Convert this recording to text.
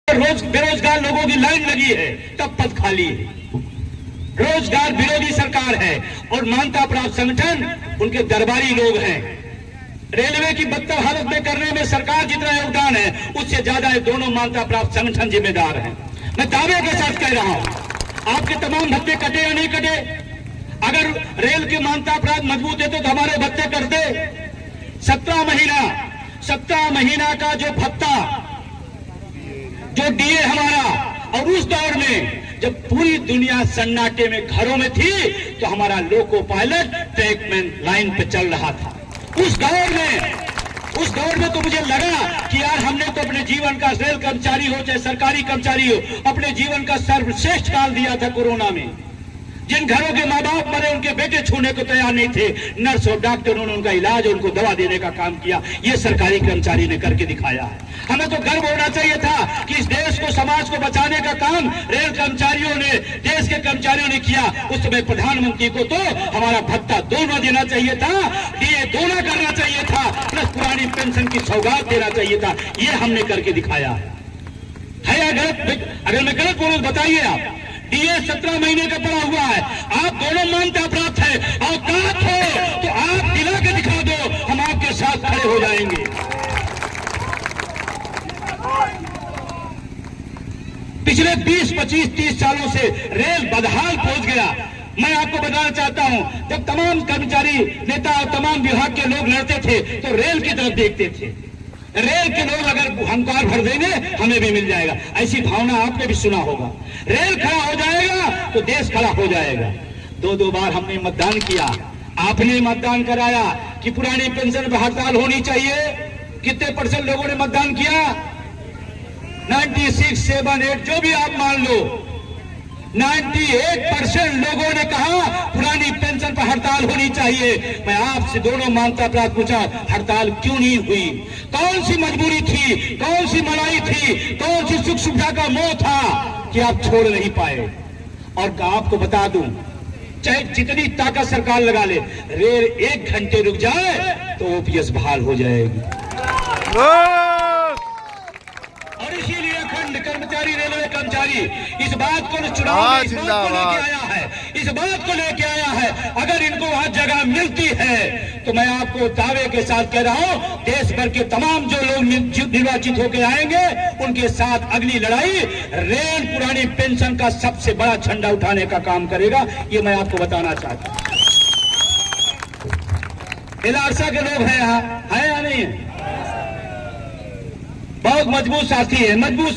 रोज बेरोजगार लोगों की लाइन लगी है, तब पद खाली है। रोजगार विरोधी सरकार है और मान्यता प्राप्त संगठन उनके दरबारी लोग हैं। रेलवे की बदतर हालत में करने में सरकार जितना योगदान है, उससे ज्यादा ये दोनों मान्यता प्राप्त संगठन जिम्मेदार हैं। मैं दावे के साथ कह रहा हूं, आपके तमाम भत्ते कटे या नहीं कटे? अगर रेल के मान्यता प्राप्त मजबूत है तो हमारे भत्ते कर दे। 17 महीना का जो भत्ता, जो डीए हमारा, और उस दौर में जब पूरी दुनिया सन्नाटे में घरों में थी तो हमारा लोको पायलट ट्रैकमैन लाइन पे चल रहा था। उस दौर में तो मुझे लगा कि यार हमने तो अपने जीवन का, रेल कर्मचारी हो चाहे सरकारी कर्मचारी हो, अपने जीवन का सर्वश्रेष्ठ काल दिया था कोरोना में। जिन घरों के माँ बाप मरे उनके बेटे छूने को तैयार नहीं थे, नर्स और डॉक्टरों ने उनका इलाज, उनको दवा देने का काम किया। ये सरकारी कर्मचारी ने करके दिखाया है। हमें तो गर्व होना चाहिए था कि इस देश को, समाज को बचाने का काम रेल कर्मचारियों ने, देश के कर्मचारियों ने किया। उस समय प्रधानमंत्री को तो हमारा भत्ता दोनों देना चाहिए था, डीए दोनों करना चाहिए था, प्लस पुरानी पेंशन की सौगात देना चाहिए था। ये हमने करके दिखाया है या गलत? अगर मैं गलत बोलूं बताइए आप। डीए 17 महीने का पड़ा हुआ है, आप दोनों मान्यता प्राप्त है, औकात हो तो आप दिला के दिखा दो, हम आपके साथ खड़े हो जाएंगे। पिछले 20, 25, 30 सालों से रेल बदहाल पहुंच गया। मैं आपको बताना चाहता हूं, जब तमाम कर्मचारी नेता और तमाम विभाग के लोग लड़ते थे तो रेल की तरफ देखते थे। रेल के लोग अगर हमकार भर देंगे हमें भी मिल जाएगा, ऐसी भावना आपने भी सुना होगा। रेल खड़ा हो जाएगा तो देश खड़ा हो जाएगा। 2 बार हमने मतदान किया, आपने मतदान कराया कि पुरानी पेंशन पर हड़ताल होनी चाहिए। कितने % लोगों ने मतदान किया? 96, 7, 8 जो भी आप मान लो, 98% लोगों ने कहा पुरानी पेंशन पर हड़ताल होनी चाहिए। मैं आपसे दोनों मान्यता प्राप्त पूछा, हड़ताल क्यों नहीं हुई? कौन सी मजबूरी थी, कौन सी मलाई थी, कौन सी सुख सुविधा का मोह था कि आप छोड़ नहीं पाए? और आपको बता दूं, चाहे जितनी ताकत सरकार लगा ले, रेल 1 घंटे रुक जाए तो ओपीएस बहाल हो जाएगी। और इसीलिए अखंड कर्मचारी, रेलवे कर्मचारी इस बात को चुनाव में इस बात को लेके आया है, इस बात को लेके आया है, अगर इनको वहां जगह मिलती है तो मैं आपको दावे के साथ कह रहा हूं, देश भर के तमाम जो लोग निर्वाचित होकर आएंगे उनके साथ अगली लड़ाई रेल पुरानी पेंशन का सबसे बड़ा झंडा उठाने का काम करेगा। ये मैं आपको बताना चाहता हूं। इलारसा के लोग हैं यहाँ, है या नहीं है? बहुत मजबूत साथी है, मजबूत